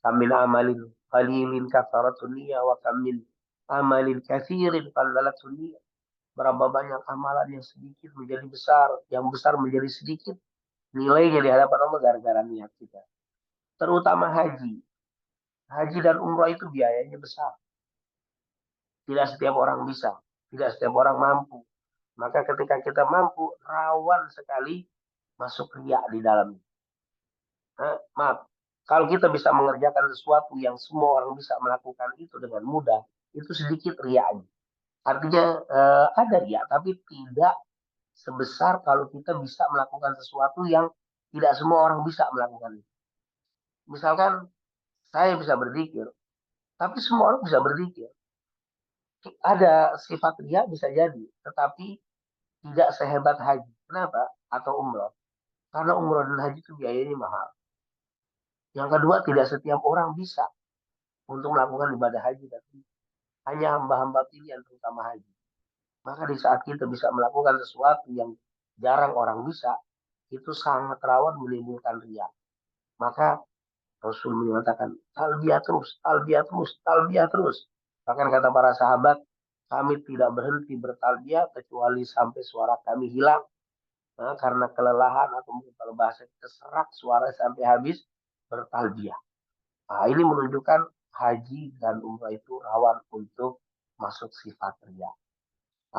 Kamin amalin qalilin kafaratun niyah, wa kamin amalin kathirin qallalatun niyah. Berapa banyak amalan yang sedikit menjadi besar, yang besar menjadi sedikit, nilainya di hadapan Allah gara-gara niat kita. Terutama haji. Haji dan umrah itu biayanya besar. Tidak setiap orang bisa, tidak setiap orang mampu. Maka ketika kita mampu, rawan sekali masuk riak di dalamnya. Maaf, kalau kita bisa mengerjakan sesuatu yang semua orang bisa melakukan itu dengan mudah, itu sedikit riaknya. Artinya ada riak, tapi tidak sebesar kalau kita bisa melakukan sesuatu yang tidak semua orang bisa melakukan itu. Misalkan saya bisa berzikir, tapi semua orang bisa berzikir. Ada sifat ria bisa jadi, tetapi tidak sehebat haji. Kenapa? Atau umroh. Karena umroh dan haji itu biayanya mahal. Yang kedua, tidak setiap orang bisa untuk melakukan ibadah haji, tapi hanya hamba-hamba pilihan terutama haji. Maka di saat kita bisa melakukan sesuatu yang jarang orang bisa, itu sangat rawan menimbulkan ria. Maka Rasul mengatakan, talbiyah terus, talbiyah terus, talbiyah terus. Bahkan kata para sahabat, kami tidak berhenti bertalbiyah kecuali sampai suara kami hilang. Nah, karena kelelahan atau mungkin kalau bahasa kita serak suara sampai habis bertalbiyah. Nah, ini menunjukkan haji dan umrah itu rawan untuk masuk sifat riya.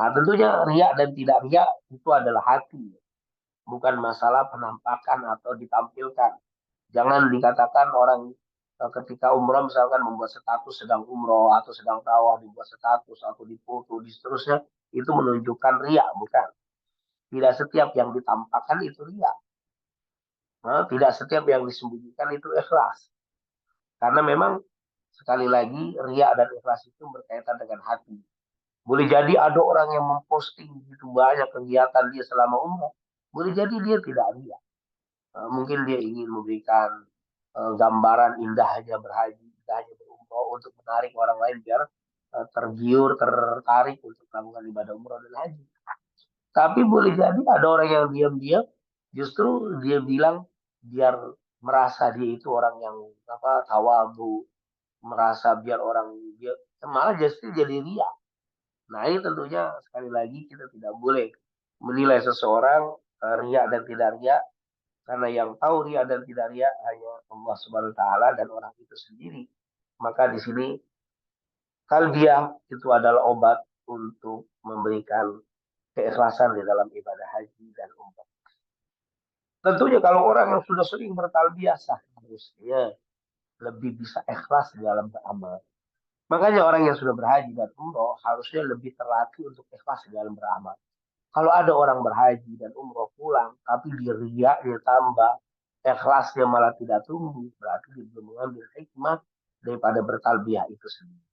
Nah, tentunya riya dan tidak riya itu adalah hati, bukan masalah penampakan atau ditampilkan. Jangan dikatakan orang ketika umroh misalkan membuat status sedang umroh atau sedang tawaf, dibuat status atau dipoto di seterusnya, itu menunjukkan riya, bukan. Tidak setiap yang ditampakkan itu riya. Nah, tidak setiap yang disembunyikan itu ikhlas. Karena memang sekali lagi riya dan ikhlas itu berkaitan dengan hati. Boleh jadi ada orang yang memposting gitu banyak kegiatan dia selama umroh. Boleh jadi dia tidak riya. Mungkin dia ingin memberikan gambaran indahnya berhaji, indahnya berumroh untuk menarik orang lain biar tergiur, tertarik untuk melakukan ibadah umroh dan haji. Tapi boleh jadi ada orang yang diam-diam, justru dia bilang biar merasa dia itu orang yang tawadhu, merasa biar orang dia malah justru jadi ria. Nah ini tentunya sekali lagi kita tidak boleh menilai seseorang ria dan tidak ria Karena yang tahu ria dan tidak ria hanya Allah Subhanahu wa taala dan orang itu sendiri. Maka di sini talbiyah itu adalah obat untuk memberikan keikhlasan di dalam ibadah haji dan umrah. Tentunya kalau orang yang sudah sering bertalbiyah harusnya lebih bisa ikhlas di dalam beramal. Makanya orang yang sudah berhaji dan umroh harusnya lebih terlatih untuk ikhlas di dalam beramal. Kalau ada orang berhaji dan umroh pulang, tapi dia riak, dia tambah, ikhlasnya malah tidak tumbuh, berarti dia belum mengambil hikmah daripada bertalbiyah itu sendiri.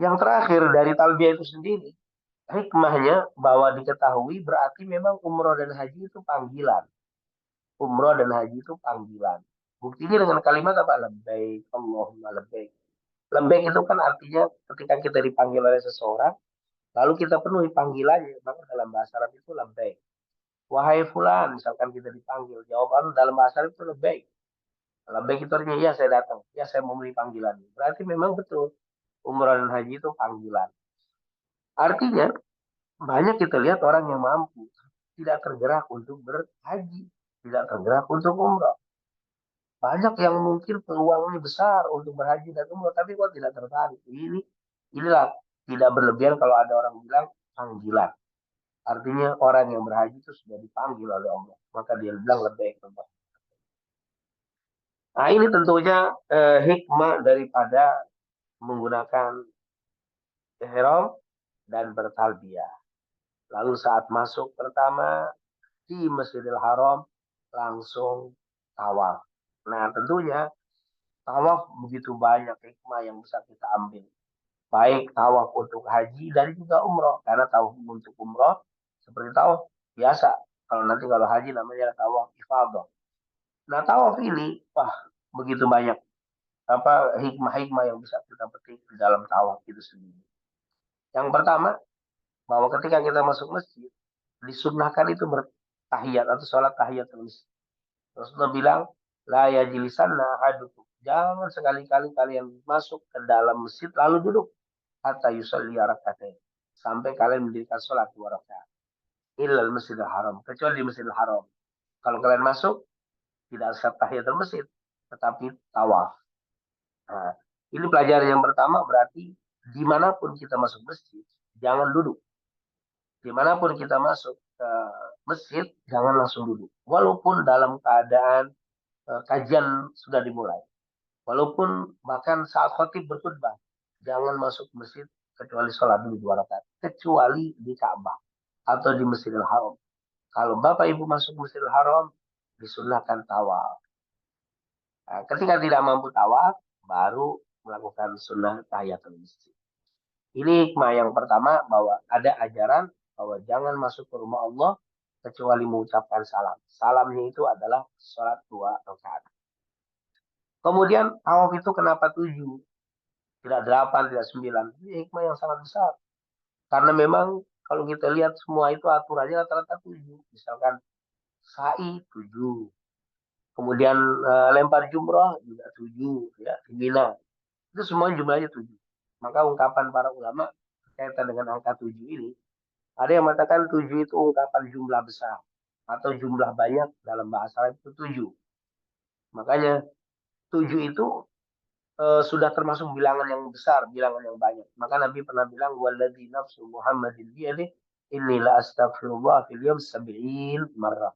Yang terakhir dari talbiyah itu sendiri, hikmahnya bahwa diketahui berarti memang umroh dan haji itu panggilan. Umroh dan haji itu panggilan. Buktinya dengan kalimat apa? Labbaik, Allahumma labbaik. Labbaik itu kan artinya ketika kita dipanggil oleh seseorang, lalu kita penuhi panggilannya, maka dalam bahasa Arab itu labbaik. Wahai fulan, misalkan kita dipanggil, jawaban dalam bahasa Arab itu labbaik. Labbaik itu artinya, ya saya datang, ya saya memenuhi panggilan. Berarti memang betul, umrah dan haji itu panggilan. Artinya, banyak kita lihat orang yang mampu, tidak tergerak untuk berhaji, tidak tergerak untuk umrah. Banyak yang mungkin peluangnya besar untuk berhaji dan umrah, tapi kok tidak tertarik. Inilah tidak berlebihan kalau ada orang bilang panggilan. Artinya orang yang berhaji itu sudah dipanggil oleh Allah. Maka dia bilang lebih baik. Nah ini tentunya hikmah daripada menggunakan ihram dan bertalbiyah. Lalu saat masuk pertama di Masjidil Haram langsung tawaf. Nah tentunya tawaf begitu banyak hikmah yang bisa kita ambil. Baik tawaf untuk haji dan juga umroh. Karena tawaf untuk umroh seperti tawaf biasa. Kalau haji namanya tawaf ifadah. Nah tawaf ini, wah begitu banyak apa hikmah-hikmah yang bisa kita petik di dalam tawaf itu sendiri. Yang pertama, bahwa ketika kita masuk masjid, disunnahkan itu bertahiyat atau sholat tahiyat masjid. Rasulullah bilang, la yajlisanna ahadukum. Jangan sekali-kali kalian masuk ke dalam masjid lalu duduk hatta yusalli rakaatain. Sampai kalian mendirikan sholat 2 rakaat. Illal masjidil haram. Kecuali di masjidil haram. Kalau kalian masuk, tidak sah tahiyatul masjid, tetapi tawaf. Nah, ini pelajaran yang pertama berarti dimanapun kita masuk masjid, jangan duduk. Dimanapun kita masuk ke masjid, jangan langsung duduk. Walaupun dalam keadaan kajian sudah dimulai. Walaupun bahkan saat khotib berkhutbah, jangan masuk masjid kecuali sholat dulu 2 rakaat. Kecuali di Ka'bah atau di Masjidil Haram. Kalau Bapak Ibu masuk Masjidil Haram, disunahkan tawaf. Nah, ketika tidak mampu tawaf, baru melakukan sunnah tahiyatul masjid. Ini hikmah yang pertama bahwa ada ajaran bahwa jangan masuk ke rumah Allah kecuali mengucapkan salam. Salamnya itu adalah sholat 2 rakaat. Kemudian tawaf itu kenapa 7? Tidak 8, tidak 9. Ini hikmah yang sangat besar. Karena memang kalau kita lihat semua itu aturannya rata-rata 7. Misalkan sa'i 7. Kemudian lempar jumrah juga 7. Ya, di Mina. Itu semua jumlahnya 7. Maka ungkapan para ulama kaitan dengan angka 7 ini, ada yang mengatakan 7 itu ungkapan jumlah besar. Atau jumlah banyak dalam bahasa Arab itu 7. Makanya 7 itu sudah termasuk bilangan yang besar, bilangan yang banyak. Maka Nabi pernah bilang, "Walladzi nafsu Muhammadin biyadih, inilah astagfirullah fil yawm sab'in marrah."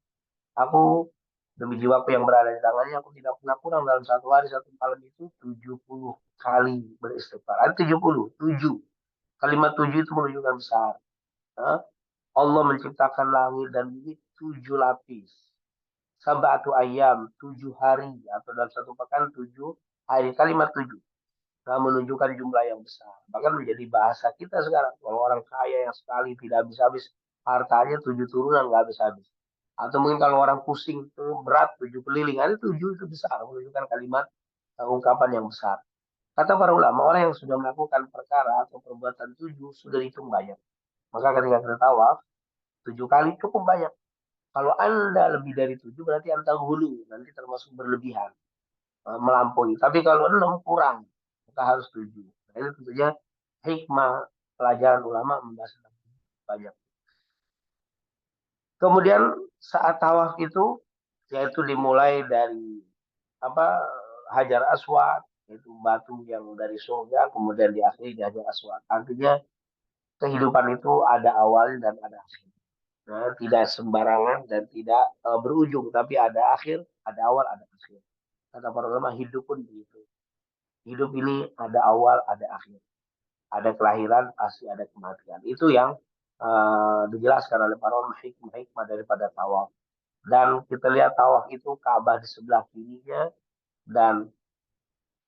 Aku demi jiwaku yang berada di tangannya, aku tidak pernah kurang dalam satu hari satu malam itu 70 kali beristighfar. Ada 70, 7. Kalimat 7 itu menunjukkan besar. Nah, Allah menciptakan langit dan bumi 7 lapis. Sabatu ayam, 7 hari. Atau dalam satu pekan 7 hari. Kalimat 7. Nah, menunjukkan jumlah yang besar. Bahkan menjadi bahasa kita sekarang. Kalau orang kaya yang sekali tidak habis-habis, hartanya 7 turunan nggak habis-habis. Atau mungkin kalau orang pusing itu berat 7 keliling, ada 7 itu besar, menunjukkan kalimat ungkapan yang besar. Kata para ulama, orang yang sudah melakukan perkara atau perbuatan 7 sudah dihitung banyak. Maka ketika kita tawaf, 7 kali cukup banyak. Kalau Anda lebih dari 7 berarti Anda hulu, nanti termasuk berlebihan, melampaui. Tapi kalau 6 kurang, maka harus 7. Nah, ini tentunya hikmah pelajaran ulama membahas banyak. Kemudian saat tawaf itu yaitu dimulai dari apa Hajar Aswad, yaitu batu yang dari surga, kemudian diakhiri di Hajar Aswad. Artinya kehidupan itu ada awal dan ada akhir. Nah, tidak sembarangan dan tidak berujung, tapi ada akhir, ada awal, ada akhir. Kata para ulama hidup pun begitu. Hidup ini ada awal, ada akhir. Ada kelahiran, pasti ada kematian. Itu yang dijelaskan oleh para ulama hikmah daripada tawaf. Dan kita lihat tawaf itu Ka'bah di sebelah kirinya dan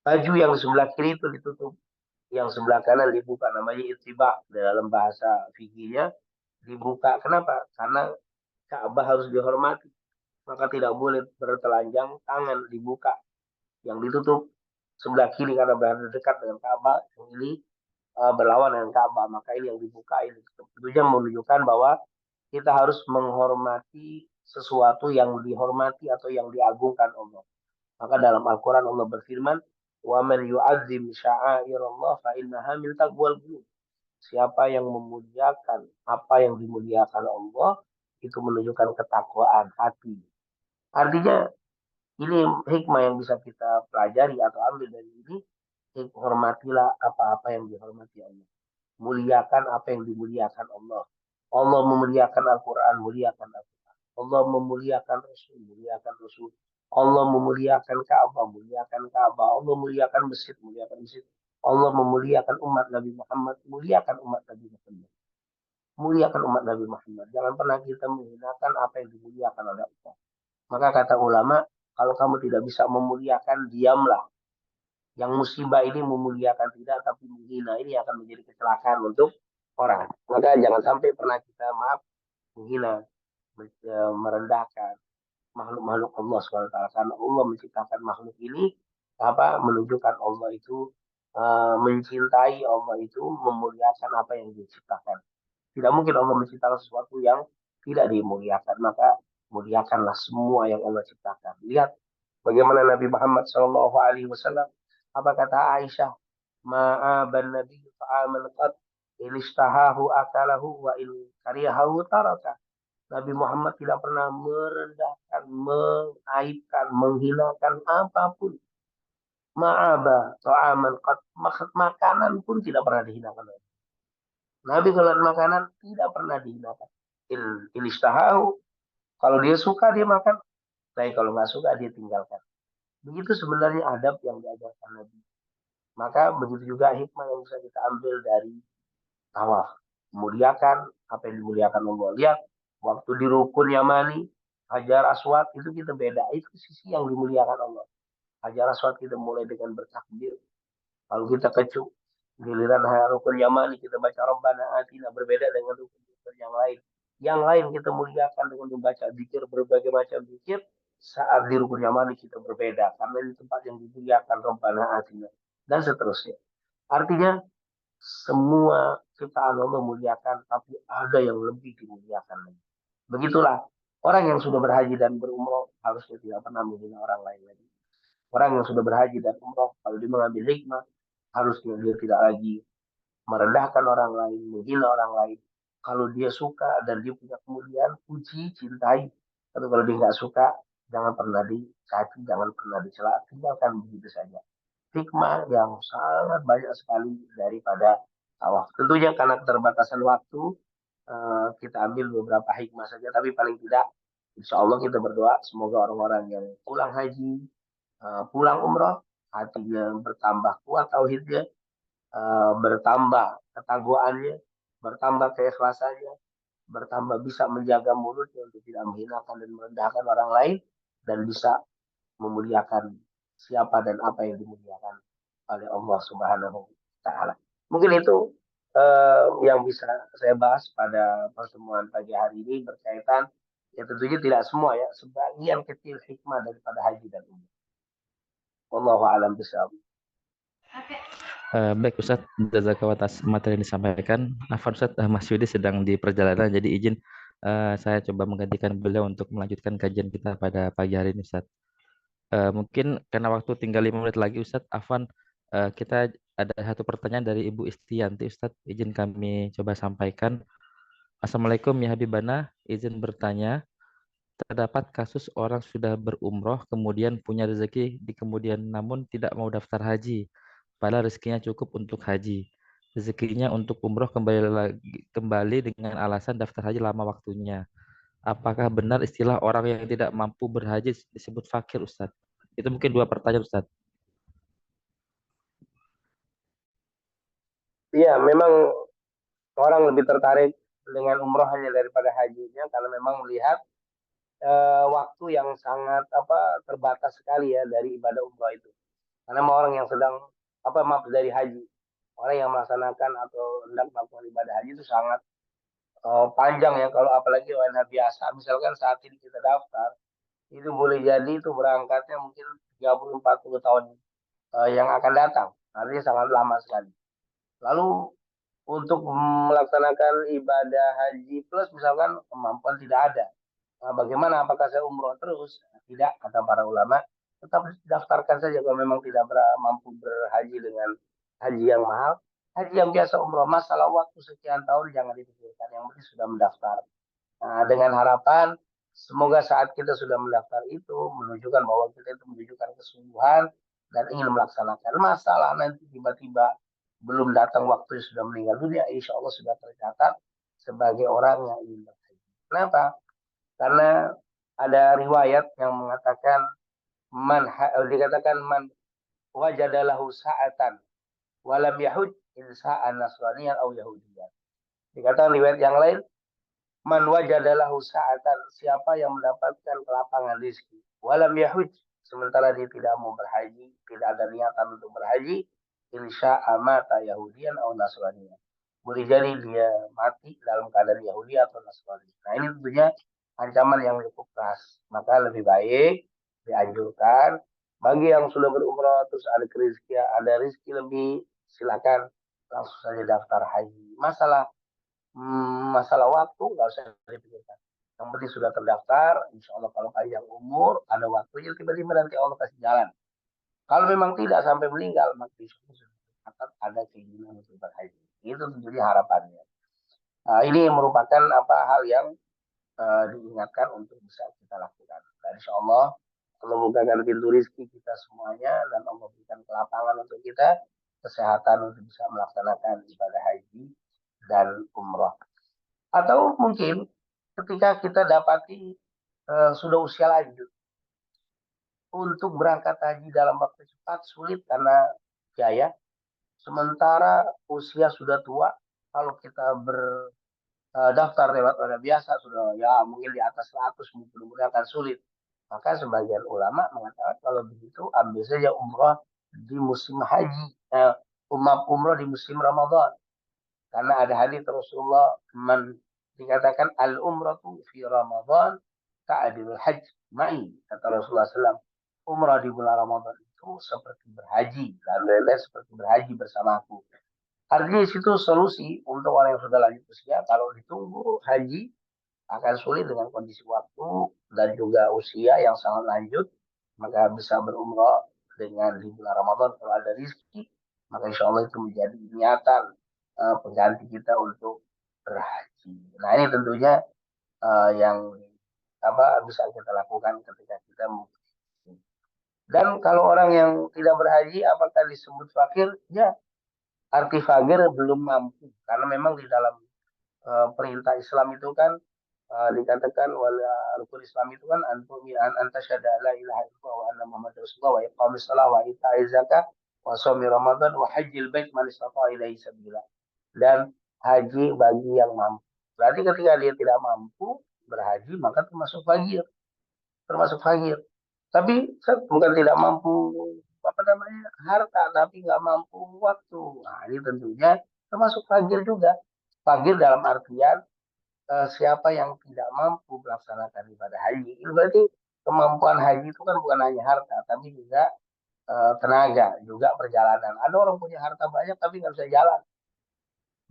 baju yang di sebelah kiri itu ditutup, yang sebelah kanan dibuka, namanya ittiba dalam bahasa fikihnya dibuka. Kenapa? Karena Ka'bah harus dihormati, maka tidak boleh bertelanjang tangan, dibuka. Yang ditutup sebelah kiri karena berada dekat dengan Ka'bah, yang ini berlawan dengan Ka'bah, maka ini yang dibuka ini. Itu menunjukkan bahwa kita harus menghormati sesuatu yang dihormati atau yang diagungkan Allah. Maka dalam Al-Quran Allah berfirman, "Wa man yu'azzim sya'airallah fa innaha min taqwal qulub." Siapa yang memuliakan apa yang dimuliakan Allah, itu menunjukkan ketakwaan hati. Artinya ini hikmah yang bisa kita pelajari atau ambil dari ini. Hormatilah apa-apa yang dihormati Allah. Muliakan apa yang dimuliakan Allah. Allah memuliakan Al-Quran, muliakan Al-Quran. Allah memuliakan Rasul, muliakan Rasul. Allah memuliakan Ka'bah, muliakan Ka'bah. Allah memuliakan masjid, muliakan masjid. Allah memuliakan umat Nabi Muhammad, muliakan umat Nabi Muhammad. Muliakan umat Nabi Muhammad. Jangan pernah kita menghinakan apa yang dimuliakan oleh Allah. Maka kata ulama, kalau kamu tidak bisa memuliakan, diamlah. Yang musibah ini memuliakan tidak, tapi menghina. Ini akan menjadi kecelakaan untuk orang. Maka jangan sampai pernah kita menghina, merendahkan makhluk-makhluk Allah SWT. Karena Allah menciptakan makhluk ini menunjukkan Allah itu mencintai, Allah itu memuliakan apa yang diciptakan. Tidak mungkin Allah menciptakan sesuatu yang tidak dimuliakan. Maka muliakanlah semua yang Allah ciptakan. Lihat bagaimana Nabi Muhammad SAW. Apa kata Aisyah? Ma'aban Nabi fa'aman qad ilistahahu akalahu wa il karihahu taraka. Nabi Muhammad tidak pernah merendahkan, mengaibkan, menghinakan apapun. Ma'aba ta'aman qad, makanan pun tidak pernah dihinakan. Nabi kalau makanan tidak pernah dihinakan. Ilistahahu, kalau dia suka dia makan, tapi kalau nggak suka dia tinggalkan. Begitu sebenarnya adab yang diajarkan Nabi. Maka begitu juga hikmah yang bisa kita ambil dari tawaf. Muliakan apa yang dimuliakan Allah. Lihat, waktu di Rukun Yamani, Hajar Aswad itu kita beda. Itu sisi yang dimuliakan Allah. Hajar Aswad kita mulai dengan bertakbir. Kalau kita kecu, giliran Rukun Yamani kita baca Rabbana Atina, berbeda dengan rukun yang lain. Yang lain kita muliakan dengan membaca zikir, berbagai macam zikir. Saat di Rukun Yamani kita berbeda. Karena di tempat yang dimuliakan Rabbana Atina. Dan seterusnya. Artinya semua ciptaan Allah memuliakan, tapi ada yang lebih dimuliakan lagi. Begitulah orang yang sudah berhaji dan berumroh harusnya tidak pernah menghina orang lain lagi. Orang yang sudah berhaji dan umroh, kalau dia mengambil hikmah, harusnya dia tidak lagi merendahkan orang lain, menghina orang lain. Kalau dia suka dan dia punya kemuliaan, puji, cintai. Tapi kalau dia nggak suka, jangan pernah dicaci, jangan pernah dicela, tinggalkan begitu saja. Hikmah yang sangat banyak sekali daripada tawaf. Tentunya karena keterbatasan waktu, kita ambil beberapa hikmah saja, tapi paling tidak, insya Allah kita berdoa, semoga orang-orang yang pulang haji, pulang umroh, hatinya bertambah kuat tauhidnya, bertambah ketangguhannya, bertambah keikhlasannya, bertambah bisa menjaga mulutnya untuk tidak menghinakan dan merendahkan orang lain, dan bisa memuliakan siapa dan apa yang dimuliakan oleh Allah Subhanahu wa taala. Mungkin itu yang bisa saya bahas pada pertemuan pagi hari ini berkaitan, ya tentunya tidak semua ya, sebagian kecil hikmah daripada haji dan umrah. Wallahu a'lam bishawab. Baik Ustadz, jazakallahu atas materi yang disampaikan. Afwan Ustadz, Mas Yudi sedang di perjalanan, jadi izin saya coba menggantikan beliau untuk melanjutkan kajian kita pada pagi hari ini Ustadz. Mungkin karena waktu tinggal 5 menit lagi Ustadz, Afwan, kita ada satu pertanyaan dari Ibu Istianti Ustadz, izin kami coba sampaikan. Assalamualaikum ya Habibana, izin bertanya, terdapat kasus orang sudah berumroh kemudian punya rezeki di kemudian namun tidak mau daftar haji, padahal rezekinya cukup untuk haji. Rezekinya untuk umroh kembali dengan alasan daftar haji lama waktunya. Apakah benar istilah orang yang tidak mampu berhaji disebut fakir, Ustadz? Itu mungkin dua pertanyaan, Ustadz. Iya, memang orang lebih tertarik dengan umroh hanya daripada hajinya karena memang melihat waktu yang sangat terbatas sekali ya dari ibadah umroh itu. Karena memang orang yang sedang maaf dari haji, orang yang melaksanakan atau hendak melakukan ibadah haji itu sangat panjang ya. Kalau apalagi orang biasa, misalkan saat ini kita daftar, itu boleh jadi itu berangkatnya mungkin 30-40 tahun yang akan datang. Artinya sangat lama sekali. Lalu untuk melaksanakan ibadah haji plus misalkan kemampuan tidak ada. Nah, bagaimana? Apakah saya umroh terus? Tidak, kata para ulama. Tetap daftarkan saja kalau memang tidak mampu berhaji dengan haji yang mahal. Haji yang biasa umroh, masalah waktu sekian tahun jangan dipikirkan. Yang penting sudah mendaftar. Nah, dengan harapan semoga saat kita sudah mendaftar itu menunjukkan bahwa kita itu menunjukkan kesungguhan dan ingin melaksanakan. Masalah nanti tiba-tiba belum datang waktu sudah meninggal dunia, insya Allah sudah tercatat sebagai orang yang ingin berhaji. Kenapa? Karena ada riwayat yang mengatakan dikatakan man wajadalahu sa'atan walam yahud insa'an nasraniyan au yahudiyan. Dikatakan riwayat yang lain, man wajadalahu sa'atan, siapa yang mendapatkan kelapangan rezeki walam yahud, sementara dia tidak mau berhaji, tidak ada niatan untuk berhaji, insya amata yahudian atau nasranian, boleh jadi dia mati dalam keadaan Yahudi atau Nasrani. Nah ini tentunya ancaman yang cukup keras, maka lebih baik dianjurkan bagi yang sudah berumrah terus ada rezeki lebih, silakan langsung saja daftar haji. Masalah waktu nggak usah dipikirkan. Yang penting sudah terdaftar, insya Allah kalau panjang umur, ada waktunya tiba-tiba nanti Allah kasih jalan. Kalau memang tidak sampai meninggal, maka insya Allah sudah ada keinginan untuk berhaji. Itu tentunya harapannya. Nah, ini merupakan hal yang diingatkan untuk bisa kita lakukan. Dan insya Allah Allah bukakan pintu rezeki kita semuanya dan Allah berikan kelapangan untuk kita, kesehatan untuk bisa melaksanakan ibadah haji dan umroh. Atau mungkin ketika kita dapati sudah usia lanjut, untuk berangkat haji dalam waktu cepat sulit karena biaya. Sementara usia sudah tua, kalau kita berdaftar lewat orang biasa sudah ya mungkin di atas 100 mungkin akan sulit. Maka sebagian ulama mengatakan kalau begitu ambil saja umroh di musim haji, umroh di musim Ramadan. Karena ada hadis Rasulullah dikatakan al umratu fi Ramadan ta'dilul hajj ma'i, kata Rasulullah SAW. Umrah di bulan Ramadan itu seperti berhaji dan lain-lain seperti berhaji bersamaku. Artinya situ solusi untuk orang yang sudah lanjut usia. Kalau ditunggu haji akan sulit dengan kondisi waktu dan juga usia yang sangat lanjut. Maka bisa berumrah dengan di bulan Ramadan kalau ada rezeki. Maka insya Allah itu menjadi niatan pengganti kita untuk berhaji. Nah ini tentunya yang bisa kita lakukan ketika kita mukim. Dan kalau orang yang tidak berhaji, apakah disebut fakir? Ya, arti fakir belum mampu. Karena memang di dalam perintah Islam itu kan dikatakan wala rukun Islam itu kan anta syada la ilaha illallah wa anna muhammad rasulullah wa iqamis shalah wa ita'iz zakah wa shaumi ramadan wa hajjil bait man istata'a ilaihi sabila, dan haji bagi yang mampu. Berarti ketika dia tidak mampu berhaji maka termasuk fakir, termasuk fakir. Tapi bukan tidak mampu harta, tapi nggak mampu waktu. Nah ini tentunya termasuk fakir juga. Fakir dalam artian siapa yang tidak mampu melaksanakan ibadah haji. Itu berarti kemampuan haji itu kan bukan hanya harta, tapi juga tenaga, juga perjalanan. Ada orang punya harta banyak tapi nggak bisa jalan.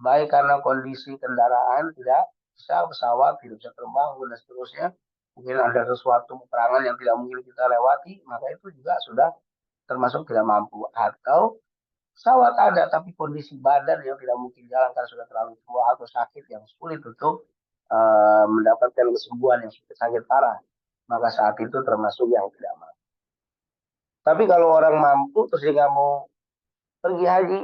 Baik karena kondisi kendaraan tidak bisa, pesawat tidak bisa terbang, dan seterusnya. Mungkin ada sesuatu peperangan yang tidak mungkin kita lewati, maka itu juga sudah termasuk tidak mampu. Atau pesawat ada, tapi kondisi badan yang tidak mungkin jalan karena sudah terlalu tua atau sakit yang sulit untuk mendapatkan kesembuhan yang sakit parah, maka saat itu termasuk yang tidak mampu. Tapi kalau orang mampu terus dia nggak mau pergi haji,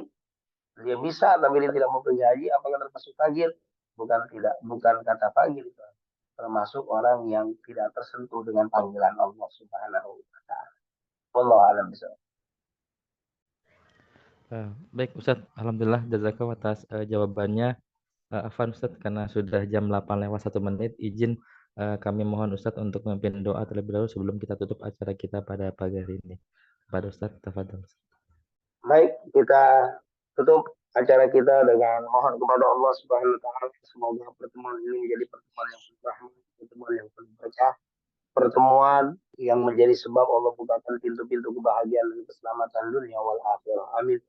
dia bisa tapi dia tidak mau pergi haji, apakah termasuk fagir? Bukan, tidak, bukan kata fagir itu. Termasuk orang yang tidak tersentuh dengan panggilan Allah Subhanahu wa taala. Wallahu a'lam bishawab. Baik Ustadz, alhamdulillah jazakallah atas jawabannya. Afwan Ustadz, karena sudah jam 8 lewat 1 menit, izin kami mohon Ustadz untuk memimpin doa terlebih dahulu sebelum kita tutup acara kita pada pagi hari ini. Pada Ustadz, tafadhol. Baik, kita tutup acara kita dengan mohon kepada Allah Subhanahu wa taala, semoga pertemuan ini menjadi pertemuan yang penuh rahmat, pertemuan yang penuh berkah, pertemuan yang menjadi sebab Allah bukakan pintu-pintu kebahagiaan dan keselamatan dunia wal akhirah. Amin.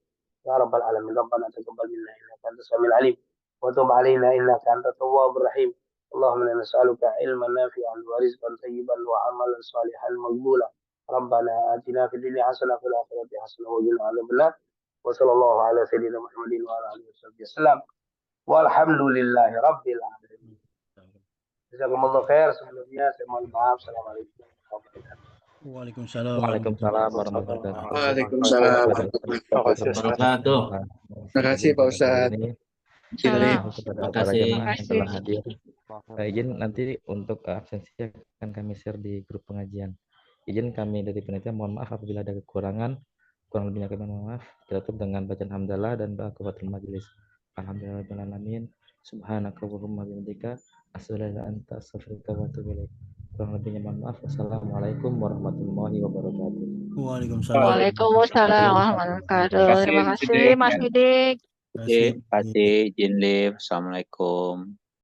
Ya rabbal alamin. Rabbana taqabbal minna innaka antas samiul alim wa tub alaina innaka antat tawwabur rahim. Allahumma inna nas'aluka ilman nafi'an wa rizqan thayyiban wa amalan salihan maqbula. Rabbana atina fid dunya hasanah wa fil akhirati hasanah wa qina adzabannar. Wa sallallahu ala sayyidina Muhammadin wa ala alihi wasallam. Walhamdulillahi rabbil alamin. Jazakumullah khair. Sebelumnya saya mohon maaf. Assalamualaikum warahmatullahi wabarakatuh. Waalaikumsalam. Waalaikumsalam warahmatullahi wabarakatuh. Waalaikumsalam warahmatullahi wabarakatuh. Terima kasih Pak Ustadz. Salam. Kepada para jemaah yang telah hadir. Izin nanti untuk absensi akan kami share di grup pengajian. Izin kami dari panitia mohon maaf apabila ada kekurangan. Kurang lebihnya kami mohon maaf. Kita tutup dengan bacaan hamdalah dan doa kafatul majelis. Alhamdulillahirabbil alamin. Subhanaka wa bihamdika asyhadu an la ilaha illa anta astaghfiruka wa atubu ilaik. Kurang lebihnya mohon maaf. Wassalamualaikum warahmatullahi wabarakatuh. Waalaikumsalam. Waalaikumsalam warahmatullahi wabarakatuh. Terima kasih Mas Didik. Terima kasih. Izin live. Assalamualaikum.